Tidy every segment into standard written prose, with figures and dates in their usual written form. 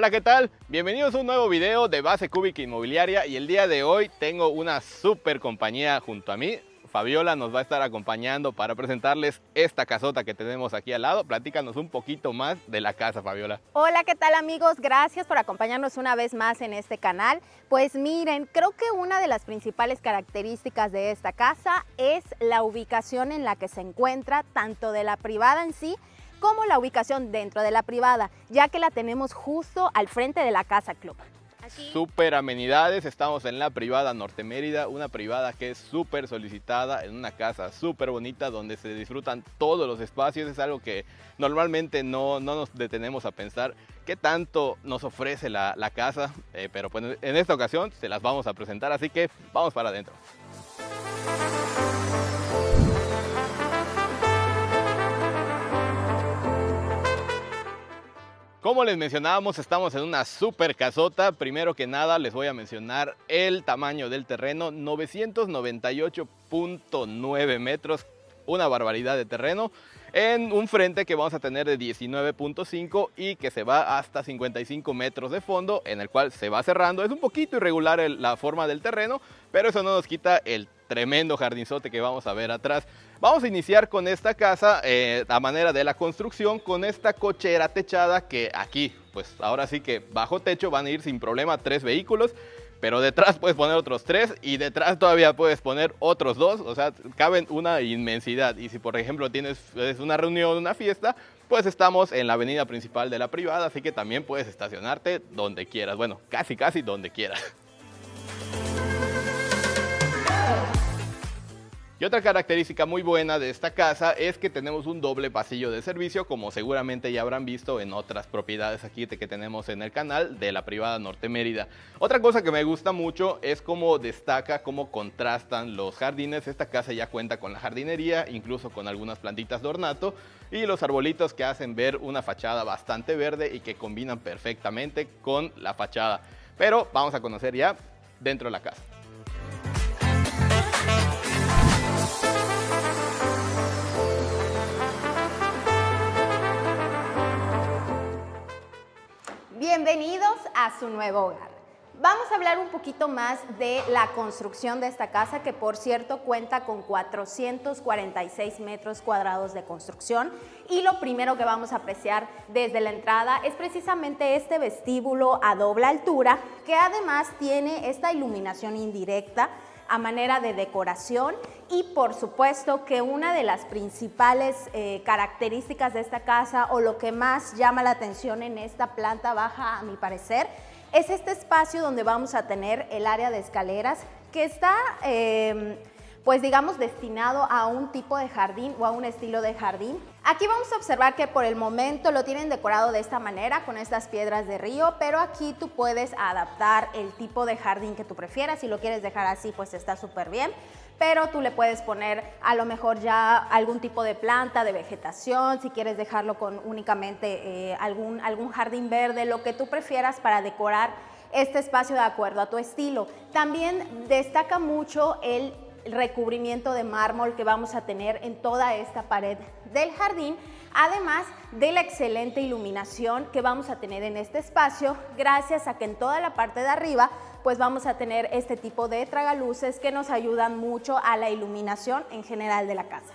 Hola, ¿qué tal? Bienvenidos a un nuevo video de Base Cúbica Inmobiliaria y el día de hoy tengo una súper compañía junto a mí. Fabiola nos va a estar acompañando para presentarles esta casota que tenemos aquí al lado. Platícanos un poquito más de la casa, Fabiola. Hola, ¿qué tal amigos? Gracias por acompañarnos una vez más en este canal. Pues miren, creo que una de las principales características de esta casa es la ubicación en la que se encuentra, tanto de la privada en sí, como la ubicación dentro de la privada, ya que la tenemos justo al frente de la casa club. Súper amenidades, estamos en la privada Norte Mérida, una privada que es súper solicitada, en una casa súper bonita donde se disfrutan todos los espacios. Es algo que normalmente no nos detenemos a pensar qué tanto nos ofrece la casa, pero pues en esta ocasión se las vamos a presentar, así que vamos para adentro. Como les mencionábamos, estamos en una super casota. Primero que nada les voy a mencionar el tamaño del terreno, 998.9 metros, una barbaridad de terreno, en un frente que vamos a tener de 19.5 y que se va hasta 55 metros de fondo, en el cual se va cerrando. Es un poquito irregular la forma del terreno, pero eso no nos quita el tremendo jardinzote que vamos a ver atrás. Vamos a iniciar con esta casa a manera de la construcción, con esta cochera techada que aquí, pues ahora sí que bajo techo van a ir sin problema 3 vehículos, pero detrás puedes poner otros 3 y detrás todavía puedes poner otros 2, o sea, caben una inmensidad. Y si por ejemplo tienes una reunión, una fiesta, pues estamos en la avenida principal de la privada, así que también puedes estacionarte donde quieras, bueno, casi donde quieras. Y otra característica muy buena de esta casa es que tenemos un doble pasillo de servicio, como seguramente ya habrán visto en otras propiedades aquí que tenemos en el canal de la privada Norte Mérida. Otra cosa que me gusta mucho es cómo destaca, cómo contrastan los jardines. Esta casa ya cuenta con la jardinería, incluso con algunas plantitas de ornato y los arbolitos que hacen ver una fachada bastante verde y que combinan perfectamente con la fachada. Pero vamos a conocer ya dentro de la casa. Bienvenidos a su nuevo hogar. Vamos a hablar un poquito más de la construcción de esta casa, que por cierto cuenta con 446 metros cuadrados de construcción, y lo primero que vamos a apreciar desde la entrada es precisamente este vestíbulo a doble altura, que además tiene esta iluminación indirecta a manera de decoración. Y por supuesto que una de las principales características de esta casa, o lo que más llama la atención en esta planta baja a mi parecer, es este espacio donde vamos a tener el área de escaleras, que está pues digamos destinado a un tipo de jardín o a un estilo de jardín. Aquí vamos a observar que por el momento lo tienen decorado de esta manera, con estas piedras de río, pero aquí tú puedes adaptar el tipo de jardín que tú prefieras. Si lo quieres dejar así, pues está súper bien, pero tú le puedes poner a lo mejor ya algún tipo de planta, de vegetación, si quieres dejarlo con únicamente algún jardín verde, lo que tú prefieras para decorar este espacio de acuerdo a tu estilo. También destaca mucho el recubrimiento de mármol que vamos a tener en toda esta pared del jardín, además de la excelente iluminación que vamos a tener en este espacio, gracias a que en toda la parte de arriba pues vamos a tener este tipo de tragaluces que nos ayudan mucho a la iluminación en general de la casa.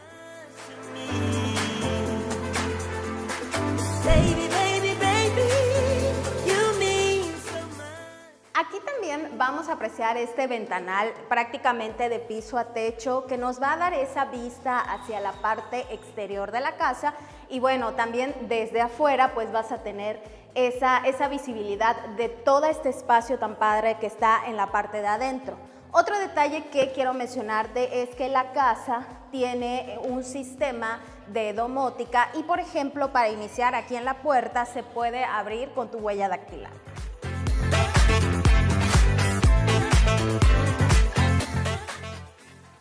Aquí también vamos a apreciar este ventanal prácticamente de piso a techo, que nos va a dar esa vista hacia la parte exterior de la casa, y bueno, también desde afuera pues vas a tener esa visibilidad de todo este espacio tan padre que está en la parte de adentro. Otro detalle que quiero mencionarte es que la casa tiene un sistema de domótica y, por ejemplo, para iniciar aquí en la puerta se puede abrir con tu huella dactilar.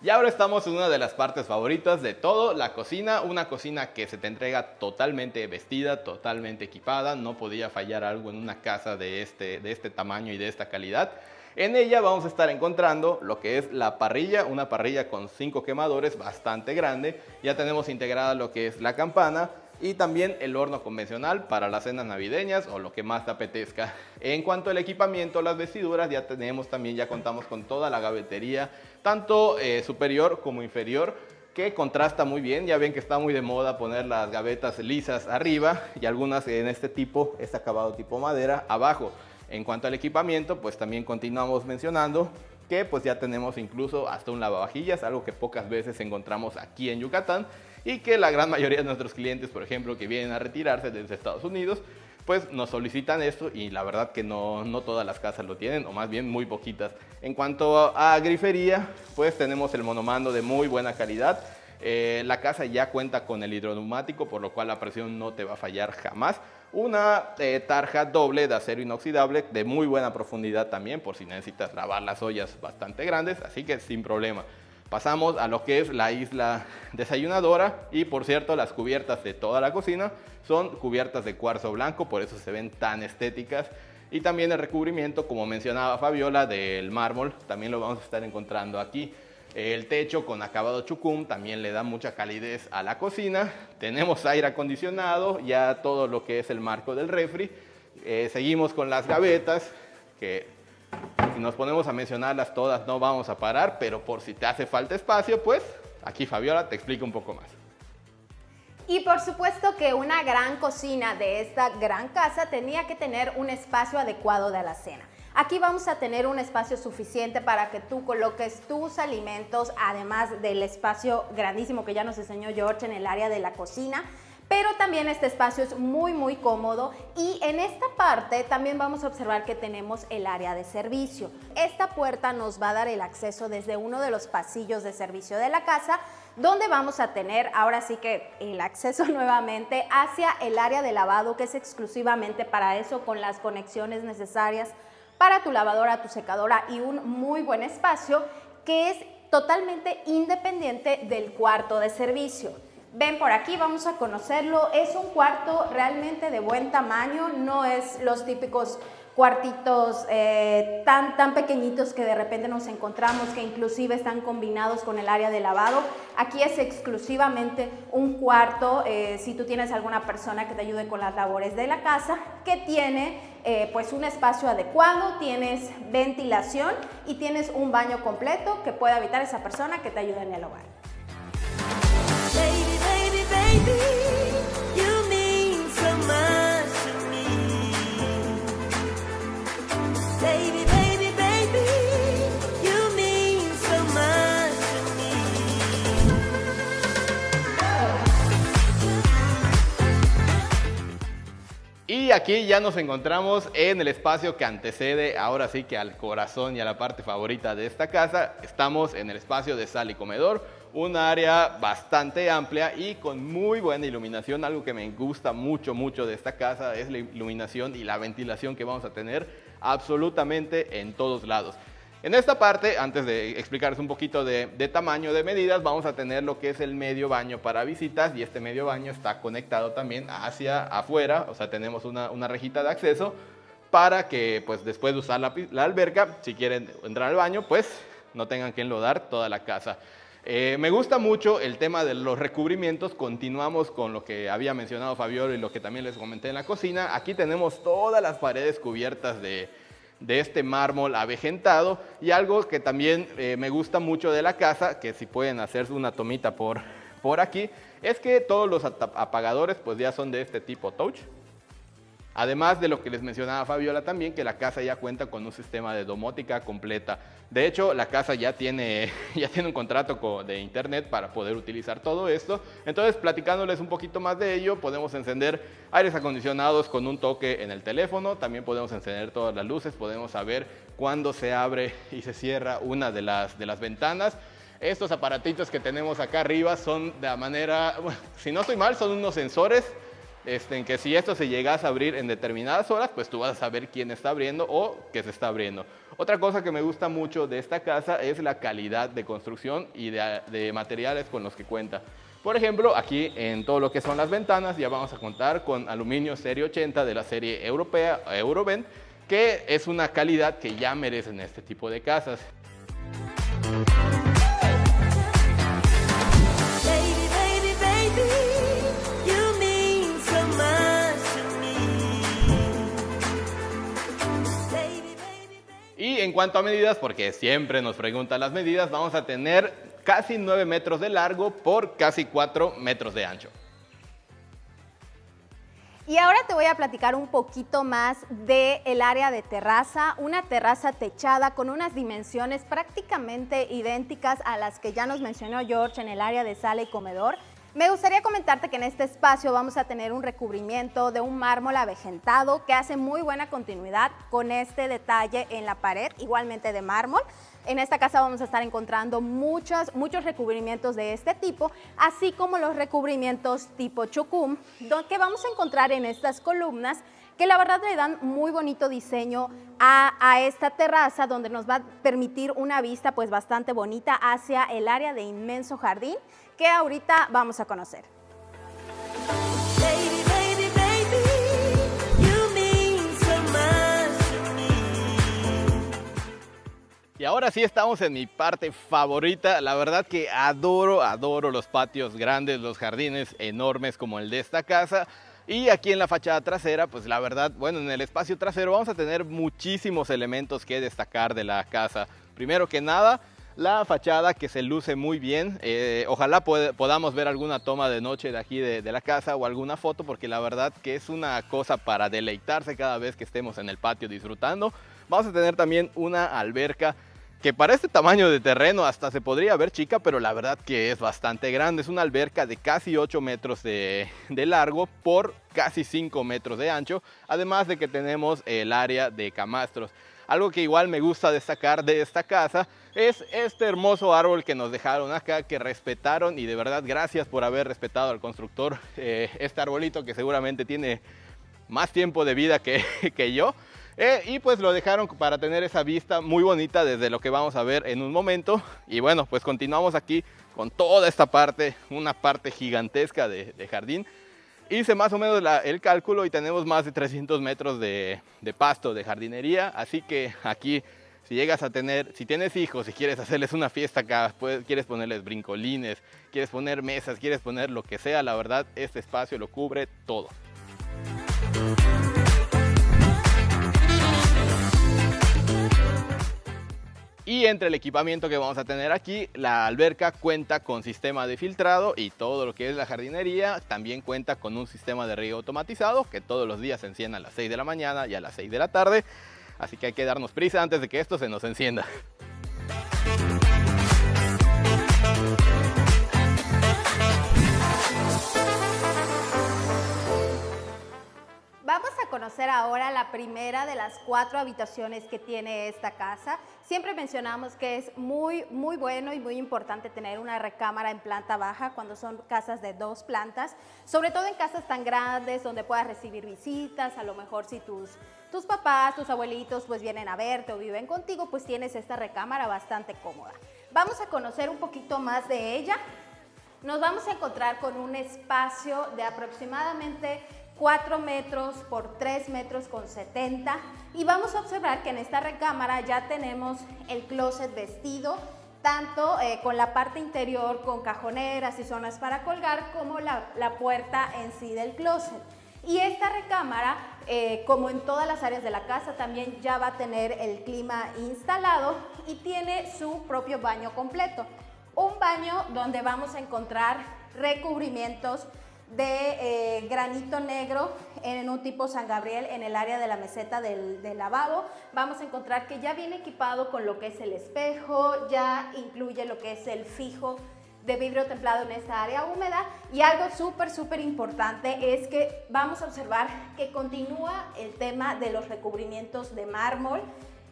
Y ahora estamos en una de las partes favoritas de todo, la cocina. Una cocina que se te entrega totalmente vestida, totalmente equipada. No podía fallar algo en una casa de este tamaño y de esta calidad. En ella vamos a estar encontrando lo que es la parrilla, una parrilla con 5 quemadores bastante grande. Ya tenemos integrada lo que es la campana. y también el horno convencional para las cenas navideñas o lo que más te apetezca. En cuanto al equipamiento, las vestiduras, ya contamos con toda la gavetería, tanto superior como inferior, que contrasta muy bien. Ya ven que está muy de moda poner las gavetas lisas arriba y algunas en este acabado tipo madera abajo. En cuanto al equipamiento, pues también continuamos mencionando que pues ya tenemos incluso hasta un lavavajillas, algo que pocas veces encontramos aquí en Yucatán y que la gran mayoría de nuestros clientes, por ejemplo, que vienen a retirarse desde Estados Unidos, pues nos solicitan esto y la verdad que no todas las casas lo tienen, o más bien muy poquitas. En cuanto a grifería, pues tenemos el monomando de muy buena calidad. La casa ya cuenta con el hidroneumático, por lo cual la presión no te va a fallar jamás. Una tarja doble de acero inoxidable de muy buena profundidad también, por si necesitas lavar las ollas bastante grandes, así que sin problema. Pasamos a lo que es la isla desayunadora y, por cierto, las cubiertas de toda la cocina son cubiertas de cuarzo blanco, por eso se ven tan estéticas. Y también el recubrimiento, como mencionaba Fabiola, del mármol, también lo vamos a estar encontrando aquí. El techo con acabado chucum también le da mucha calidez a la cocina. Tenemos aire acondicionado, ya todo lo que es el marco del refri. Seguimos con las gavetas, que si nos ponemos a mencionarlas todas no vamos a parar, pero por si te hace falta espacio, pues aquí Fabiola te explica un poco más. Y por supuesto que una gran cocina de esta gran casa tenía que tener un espacio adecuado de alacena. Aquí vamos a tener un espacio suficiente para que tú coloques tus alimentos, además del espacio grandísimo que ya nos enseñó George en el área de la cocina. Pero también este espacio es muy cómodo y en esta parte también vamos a observar que tenemos el área de servicio. Esta puerta nos va a dar el acceso desde uno de los pasillos de servicio de la casa, donde vamos a tener ahora sí que el acceso nuevamente hacia el área de lavado, que es exclusivamente para eso, con las conexiones necesarias para tu lavadora, tu secadora y un muy buen espacio que es totalmente independiente del cuarto de servicio. Ven por aquí, vamos a conocerlo. Es un cuarto realmente de buen tamaño, no es los típicos cuartitos tan pequeñitos que de repente nos encontramos, que inclusive están combinados con el área de lavado. Aquí es exclusivamente un cuarto, si tú tienes alguna persona que te ayude con las labores de la casa, que tiene pues un espacio adecuado, tienes ventilación y tienes un baño completo que puede habitar esa persona que te ayude en el hogar. Baby, baby, baby, you mean so much to me. Baby, baby, baby, you mean so much to me. Y aquí ya nos encontramos en el espacio que antecede ahora sí que al corazón y a la parte favorita de esta casa. Estamos en el espacio de sala y comedor, un área bastante amplia y con muy buena iluminación. Algo que me gusta mucho de esta casa es la iluminación y la ventilación que vamos a tener absolutamente en todos lados. En esta parte, antes de explicarles un poquito de tamaño, de medidas, vamos a tener lo que es el medio baño para visitas, y este medio baño está conectado también hacia afuera, o sea, tenemos una rejita de acceso para que pues después de usar la alberca, si quieren entrar al baño, pues no tengan que enlodar toda la casa. Me gusta mucho el tema de los recubrimientos. Continuamos con lo que había mencionado Fabiola y lo que también les comenté en la cocina. Aquí tenemos todas las paredes cubiertas de este mármol avejentado, y algo que también me gusta mucho de la casa, que si pueden hacerse una tomita por aquí, es que todos los apagadores pues ya son de este tipo touch. Además de lo que les mencionaba Fabiola también, que la casa ya cuenta con un sistema de domótica completa. De hecho, la casa ya tiene un contrato de internet para poder utilizar todo esto. Entonces, platicándoles un poquito más de ello, podemos encender aires acondicionados con un toque en el teléfono. También podemos encender todas las luces, podemos saber cuándo se abre y se cierra una de las ventanas. Estos aparatitos que tenemos acá arriba son de la manera, bueno, si no estoy mal, son unos sensores en que si esto se llegase a abrir en determinadas horas, pues tú vas a saber quién está abriendo o qué se está abriendo. Otra cosa que me gusta mucho de esta casa es la calidad de construcción y de materiales con los que cuenta. Por ejemplo, aquí en todo lo que son las ventanas ya vamos a contar con aluminio serie 80 de la serie europea Eurovent, que es una calidad que ya merecen este tipo de casas. Baby, baby, baby, you mean cuanto a medidas, porque siempre nos preguntan las medidas, vamos a tener casi 9 metros de largo por casi 4 metros de ancho. Y ahora te voy a platicar un poquito más del área de terraza, una terraza techada con unas dimensiones prácticamente idénticas a las que ya nos mencionó George en el área de sala y comedor. Me gustaría comentarte que en este espacio vamos a tener un recubrimiento de un mármol avejentado que hace muy buena continuidad con este detalle en la pared, igualmente de mármol. En esta casa vamos a estar encontrando muchos recubrimientos de este tipo, así como los recubrimientos tipo chucum, que vamos a encontrar en estas columnas, que la verdad le dan muy bonito diseño a esta terraza, donde nos va a permitir una vista pues bastante bonita hacia el área de inmenso jardín que ahorita vamos a conocer. Baby, baby, baby, you mean so much to me. Y ahora sí estamos en mi parte favorita. La verdad que adoro los patios grandes, los jardines enormes como el de esta casa. Y aquí en la fachada trasera, pues la verdad, bueno, en el espacio trasero vamos a tener muchísimos elementos que destacar de la casa. Primero que nada, la fachada, que se luce muy bien. Ojalá podamos ver alguna toma de noche de aquí de la casa o alguna foto, porque la verdad que es una cosa para deleitarse cada vez que estemos en el patio disfrutando. Vamos a tener también una alberca que para este tamaño de terreno hasta se podría ver chica, pero la verdad que es bastante grande. Es una alberca de casi 8 metros de largo por casi 5 metros de ancho, además de que tenemos el área de camastros. Algo que igual me gusta destacar de esta casa es este hermoso árbol que nos dejaron acá, que respetaron, y de verdad gracias por haber respetado al constructor este arbolito, que seguramente tiene más tiempo de vida que yo. Y pues lo dejaron para tener esa vista muy bonita desde lo que vamos a ver en un momento. Y bueno, pues continuamos aquí con toda esta parte, una parte gigantesca de jardín. Hice más o menos el cálculo y tenemos más de 300 metros de pasto, de jardinería. Así que aquí, si llegas a tener, si tienes hijos, si quieres hacerles una fiesta acá, quieres ponerles brincolines, quieres poner mesas, quieres poner lo que sea, la verdad este espacio lo cubre todo. Y entre el equipamiento que vamos a tener aquí, la alberca cuenta con sistema de filtrado, y todo lo que es la jardinería también cuenta con un sistema de riego automatizado que todos los días se enciende a las 6 de la mañana y a las 6 de la tarde. Así que hay que darnos prisa antes de que esto se nos encienda. Vamos a conocer ahora la primera de las 4 habitaciones que tiene esta casa. Siempre mencionamos que es muy bueno y muy importante tener una recámara en planta baja cuando son casas de 2 plantas, sobre todo en casas tan grandes donde puedas recibir visitas. A lo mejor si tus papás, tus abuelitos pues vienen a verte o viven contigo, pues tienes esta recámara bastante cómoda. Vamos a conocer un poquito más de ella. Nos vamos a encontrar con un espacio de aproximadamente 4 metros por 3 metros con 70, y vamos a observar que en esta recámara ya tenemos el closet vestido, tanto con la parte interior con cajoneras y zonas para colgar, como la puerta en sí del closet. Y esta recámara, como en todas las áreas de la casa, también ya va a tener el clima instalado y tiene su propio baño completo. Un baño donde vamos a encontrar recubrimientos de granito negro en un tipo San Gabriel en el área de la meseta del lavabo. Vamos a encontrar que ya viene equipado con lo que es el espejo, ya incluye lo que es el fijo de vidrio templado en esta área húmeda. Y algo súper importante es que vamos a observar que continúa el tema de los recubrimientos de mármol,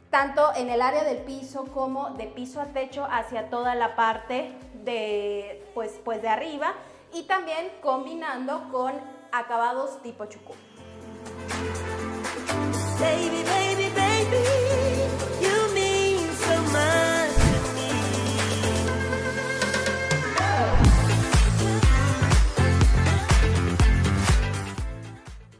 tanto en el área del piso como de piso a techo hacia toda la parte de, pues de arriba, y también combinando con acabados tipo chucum. Baby, baby, baby, you mean so much to me.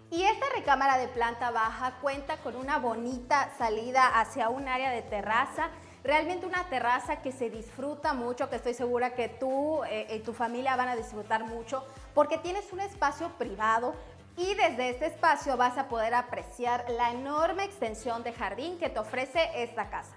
Y esta recámara de planta baja cuenta con una bonita salida hacia un área de terraza. Realmente una terraza que se disfruta mucho, que estoy segura que tú y tu familia van a disfrutar mucho, porque tienes un espacio privado Y desde este espacio vas a poder apreciar la enorme extensión de jardín que te ofrece esta casa.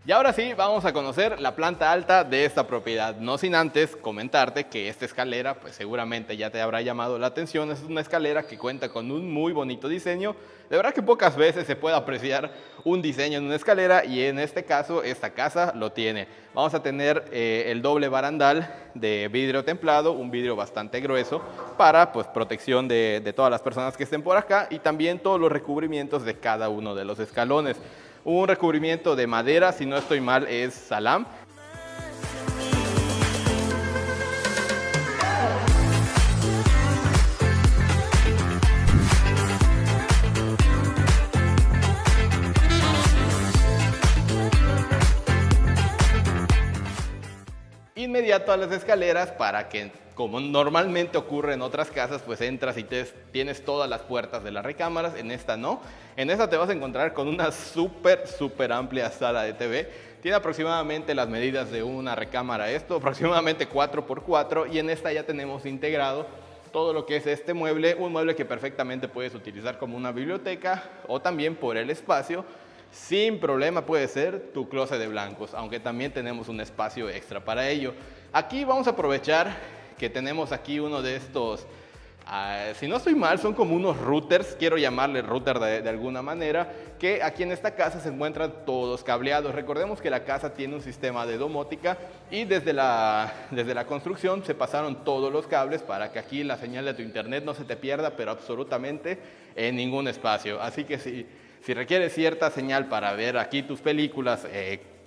Y ahora sí, vamos a conocer la planta alta de esta propiedad, no sin antes comentarte que esta escalera, pues seguramente ya te habrá llamado la atención. Es una escalera que cuenta con un muy bonito diseño. De verdad que pocas veces se puede apreciar un diseño en una escalera y en este caso esta casa lo tiene. Vamos a tener el doble barandal de vidrio templado, un vidrio bastante grueso para pues protección de todas las personas que estén por acá, y también todos los recubrimientos de cada uno de los escalones. Un recubrimiento de madera, si no estoy mal, es salam. Inmediato a las escaleras para que, como normalmente ocurre en otras casas, pues entras y tienes todas las puertas de las recámaras. En esta no. En esta te vas a encontrar con una súper amplia sala de TV. Tiene aproximadamente las medidas de una recámara aproximadamente 4x4, y en esta ya tenemos integrado todo lo que es este mueble, un mueble que perfectamente puedes utilizar como una biblioteca o también por el espacio. Sin problema puede ser tu closet de blancos, aunque también tenemos un espacio extra para ello. Aquí vamos a aprovechar que tenemos aquí uno de estos, si no estoy mal, son como unos routers, quiero llamarle router de alguna manera, que aquí en esta casa se encuentran todos cableados. Recordemos que la casa tiene un sistema de domótica y desde la construcción se pasaron todos los cables para que aquí la señal de tu internet no se te pierda, pero absolutamente en ningún espacio. Así que si requieres cierta señal para ver aquí tus películas,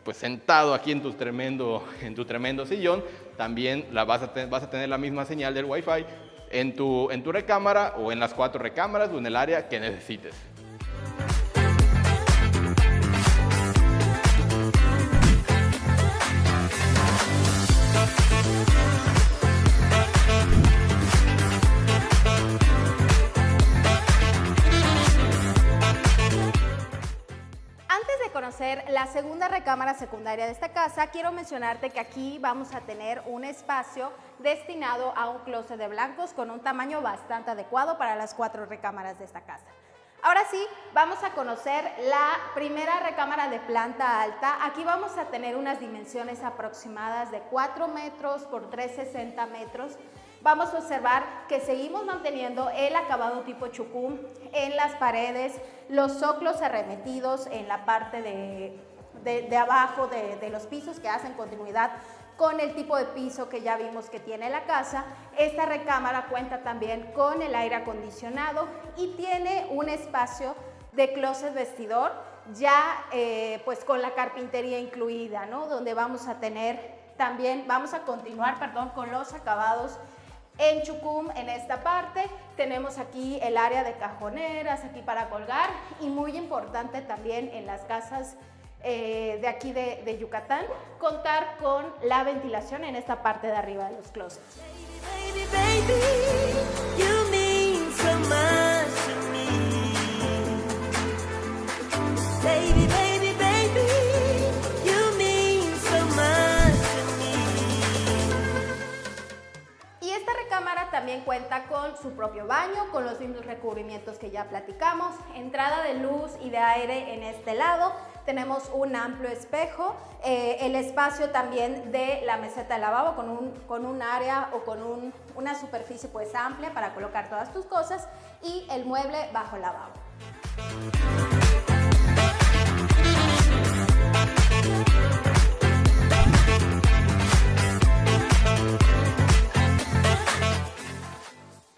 pues sentado aquí en tu tremendo sillón, también vas a tener la misma señal del Wi-Fi en tu recámara o en las 4 recámaras o en el área que necesites. Conocer la segunda recámara secundaria de esta casa, quiero mencionarte que aquí vamos a tener un espacio destinado a un closet de blancos con un tamaño bastante adecuado para las 4 recámaras de esta casa. Ahora sí, vamos a conocer la primera recámara de planta alta. Aquí vamos a tener unas dimensiones aproximadas de 4 metros por 3,60 metros. Vamos a observar que seguimos manteniendo el acabado tipo chucum en las paredes, los zoclos arremetidos en la parte de abajo de los pisos que hacen continuidad con el tipo de piso que ya vimos que tiene la casa. Esta recámara cuenta también con el aire acondicionado y tiene un espacio de closet vestidor ya pues con la carpintería incluida, ¿no? Donde vamos a continuar con los acabados en chucum. En esta parte tenemos aquí el área de cajoneras, aquí para colgar, y muy importante también en las casas de aquí de Yucatán, contar con la ventilación en esta parte de arriba de los closets. Baby, baby, you mean so much to me. Baby, baby, baby, you mean so much to me. Y esta recámara también cuenta con su propio baño, con los mismos recubrimientos que ya platicamos, entrada de luz y de aire en este lado. Tenemos un amplio espejo, el espacio también de la meseta de lavabo con un área o con una superficie pues amplia para colocar todas tus cosas, y el mueble bajo lavabo.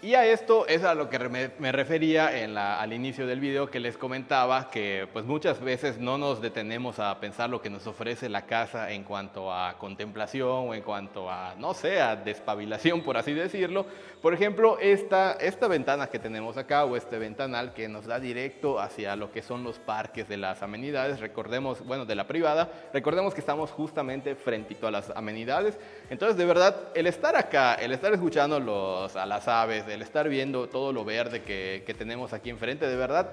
Y a esto es a lo que me refería al inicio del video, que les comentaba que pues muchas veces no nos detenemos a pensar lo que nos ofrece la casa en cuanto a contemplación o en cuanto a, no sé, a despabilación, por así decirlo. Por ejemplo, esta ventana que tenemos acá, o este ventanal que nos da directo hacia lo que son los parques de las amenidades, recordemos, bueno, de la privada, recordemos que estamos justamente frentito a las amenidades. Entonces, de verdad, el estar acá, el estar escuchando a las aves, el estar viendo todo lo verde que tenemos aquí enfrente, de verdad,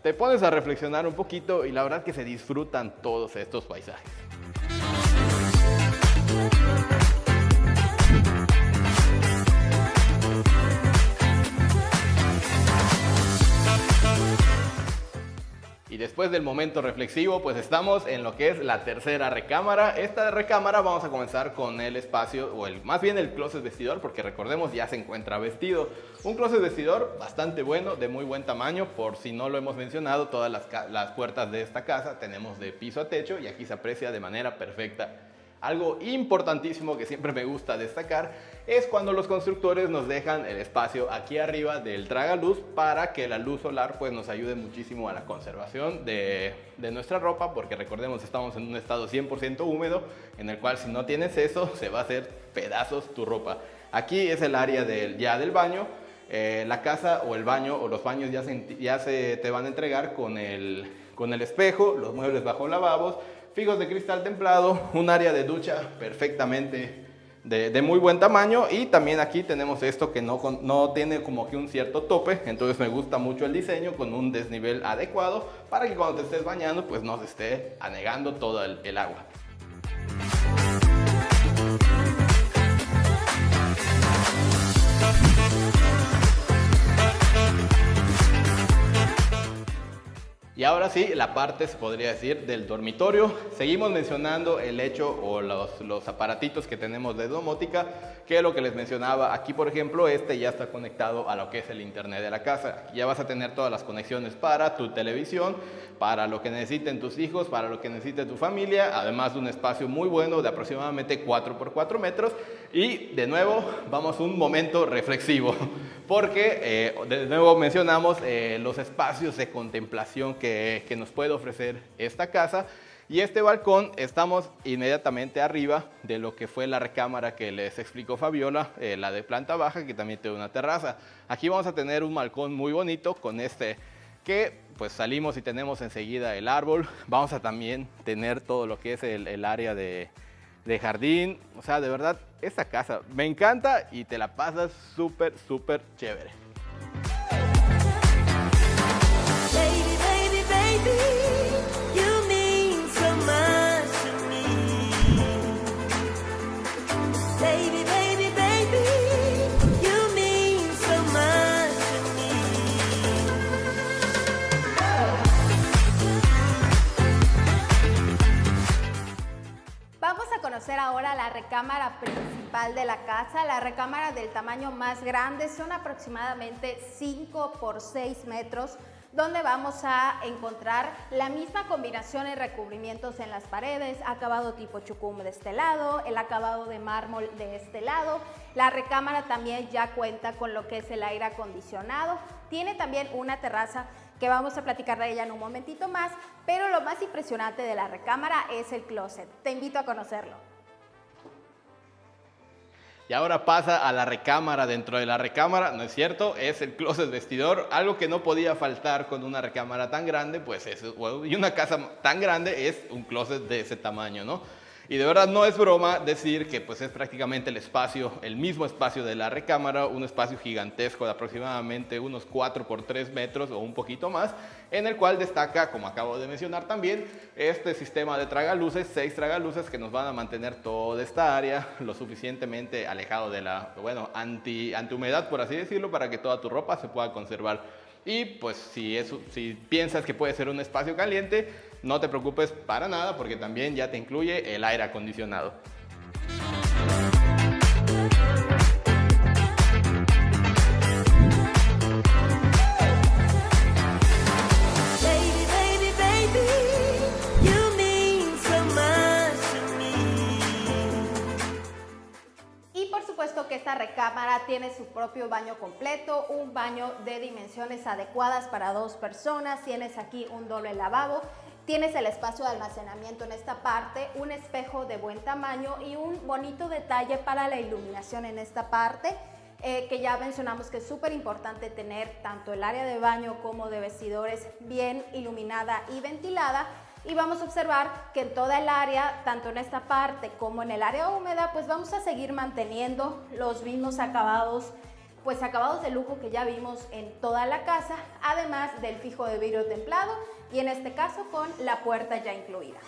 te pones a reflexionar un poquito y la verdad que se disfrutan todos estos paisajes. después del momento reflexivo, pues estamos en lo que es la tercera recámara. Esta recámara vamos a comenzar con el espacio, más bien el closet vestidor, porque recordemos ya se encuentra vestido. Un closet vestidor bastante bueno, de muy buen tamaño. Por si no lo hemos mencionado, todas las puertas de esta casa tenemos de piso a techo y aquí se aprecia de manera perfecta. Algo importantísimo que siempre me gusta destacar es cuando los constructores nos dejan el espacio aquí arriba del tragaluz para que la luz solar pues nos ayude muchísimo a la conservación de nuestra ropa, porque recordemos estamos en un estado 100% húmedo en el cual si no tienes eso se va a hacer pedazos tu ropa. Aquí es el área del baño. La casa o el baño o los baños ya se te van a entregar con el espejo, los muebles bajo lavabos, fijos de cristal templado, un área de ducha perfectamente de muy buen tamaño, y también aquí tenemos esto que no tiene como que un cierto tope, entonces me gusta mucho el diseño con un desnivel adecuado para que cuando te estés bañando pues no se esté anegando todo el agua. Y ahora sí, la parte, se podría decir, del dormitorio. Seguimos mencionando el hecho o los aparatitos que tenemos de domótica, que es lo que les mencionaba. Aquí, por ejemplo, ya está conectado a lo que es el internet de la casa. Aquí ya vas a tener todas las conexiones para tu televisión, para lo que necesiten tus hijos, para lo que necesite tu familia, además de un espacio muy bueno de aproximadamente 4 por 4 metros. Y de nuevo, vamos a un momento reflexivo, porque de nuevo mencionamos los espacios de contemplación que nos puede ofrecer esta casa. Y este balcón, estamos inmediatamente arriba de lo que fue la recámara que les explicó Fabiola, la de planta baja, que también tiene una terraza. Aquí vamos a tener un balcón muy bonito con que pues salimos y tenemos enseguida el árbol. Vamos a también tener todo lo que es el área de jardín. O sea, de verdad, esta casa me encanta y te la pasas súper, súper chévere. Baby, baby, baby, you mean so much to me. Baby, baby, baby, you mean so much to me. Vamos a conocer ahora la recámara principal de la casa. La recámara del tamaño más grande son aproximadamente 5 por 6 metros, donde vamos a encontrar la misma combinación de recubrimientos en las paredes, acabado tipo chucum de este lado, el acabado de mármol de este lado. La recámara también ya cuenta con lo que es el aire acondicionado. Tiene también una terraza que vamos a platicar de ella en un momentito más, pero lo más impresionante de la recámara es el closet. Te invito a conocerlo. Y ahora pasa a la recámara. Dentro de la recámara, no es cierto, es el closet vestidor, algo que no podía faltar con una recámara tan grande, pues y una casa tan grande es un closet de ese tamaño, ¿no? Y de verdad no es broma decir que pues es prácticamente el mismo espacio de la recámara, un espacio gigantesco de aproximadamente unos 4 por 3 metros o un poquito más, en el cual destaca, como acabo de mencionar también, este sistema de tragaluces, 6 tragaluces que nos van a mantener toda esta área lo suficientemente alejado de la, antihumedad, por así decirlo, para que toda tu ropa se pueda conservar. Y pues si piensas que puede ser un espacio caliente, no te preocupes para nada, porque también ya te incluye el aire acondicionado. Baby, baby, baby, you mean so much to me. Y por supuesto que esta recámara tiene su propio baño completo, un baño de dimensiones adecuadas para 2 personas. Tienes aquí un doble lavabo, tienes el espacio de almacenamiento en esta parte, un espejo de buen tamaño y un bonito detalle para la iluminación en esta parte, que ya mencionamos que es súper importante tener tanto el área de baño como de vestidores bien iluminada y ventilada. Y vamos a observar que en toda el área, tanto en esta parte como en el área húmeda, pues vamos a seguir manteniendo los mismos acabados, pues acabados de lujo que ya vimos en toda la casa, además del fijo de vidrio templado y en este caso con la puerta ya incluida.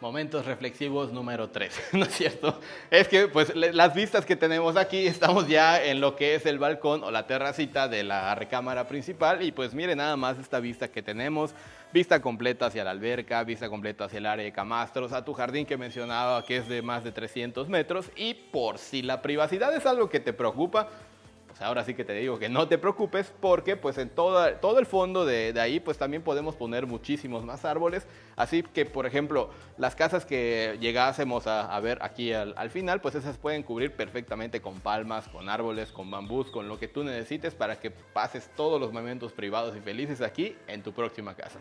Momentos reflexivos número 3, ¿no es cierto? Es que pues las vistas que tenemos aquí, estamos ya en lo que es el balcón o la terracita de la recámara principal y pues mire nada más esta vista que tenemos, vista completa hacia la alberca, vista completa hacia el área de camastros, a tu jardín que mencionaba que es de más de 300 metros y por si la privacidad es algo que te preocupa, pues ahora sí que te digo que no te preocupes porque pues en todo el fondo de ahí pues también podemos poner muchísimos más árboles. Así que por ejemplo las casas que llegásemos a ver aquí al final pues esas pueden cubrir perfectamente con palmas, con árboles, con bambús, con lo que tú necesites para que pases todos los momentos privados y felices aquí en tu próxima casa.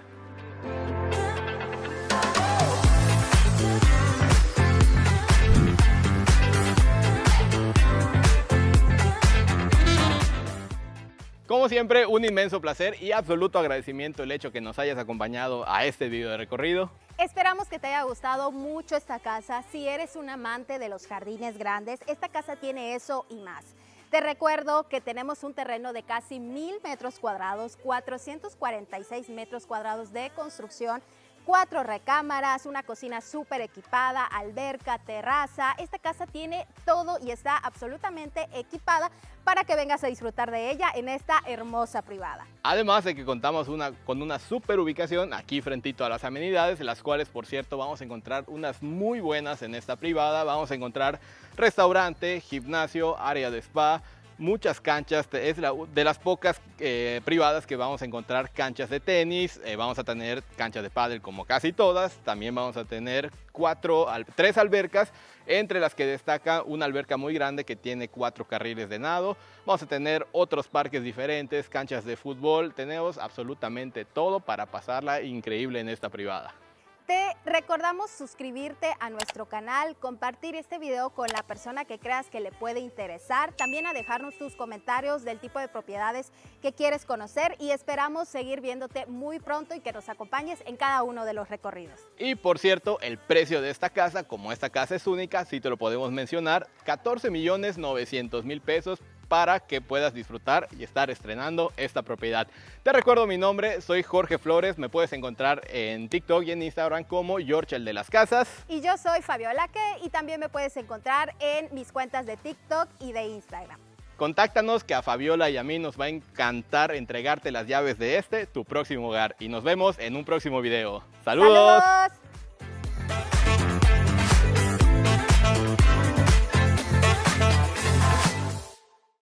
Como siempre, un inmenso placer y absoluto agradecimiento el hecho que nos hayas acompañado a este video de recorrido. Esperamos que te haya gustado mucho esta casa. Si eres un amante de los jardines grandes, esta casa tiene eso y más. Te recuerdo que tenemos un terreno de casi 1000 metros cuadrados, 446 metros cuadrados de construcción, 4 recámaras, una cocina súper equipada, alberca, terraza. Esta casa tiene todo y está absolutamente equipada para que vengas a disfrutar de ella en esta hermosa privada. Además de que contamos con una super ubicación aquí frentito a las amenidades, las cuales por cierto vamos a encontrar unas muy buenas en esta privada. Vamos a encontrar restaurante, gimnasio, área de spa, muchas canchas, es de las pocas privadas que vamos a encontrar canchas de tenis, vamos a tener canchas de pádel como casi todas, también vamos a tener 3 albercas, entre las que destaca una alberca muy grande que tiene 4 carriles de nado, vamos a tener otros parques diferentes, canchas de fútbol, tenemos absolutamente todo para pasarla increíble en esta privada. Te recordamos suscribirte a nuestro canal, compartir este video con la persona que creas que le puede interesar, también a dejarnos tus comentarios del tipo de propiedades que quieres conocer y esperamos seguir viéndote muy pronto y que nos acompañes en cada uno de los recorridos. Y por cierto, el precio de esta casa, como esta casa es única, sí te lo podemos mencionar, 14.900.000 pesos para que puedas disfrutar y estar estrenando esta propiedad. Te recuerdo mi nombre, soy Jorge Flores, me puedes encontrar en TikTok y en Instagram como George el de las casas. Y yo soy Fabiola Que y también me puedes encontrar en mis cuentas de TikTok y de Instagram. Contáctanos que a Fabiola y a mí nos va a encantar entregarte las llaves de tu próximo hogar y nos vemos en un próximo video. ¡Saludos! ¡Saludos!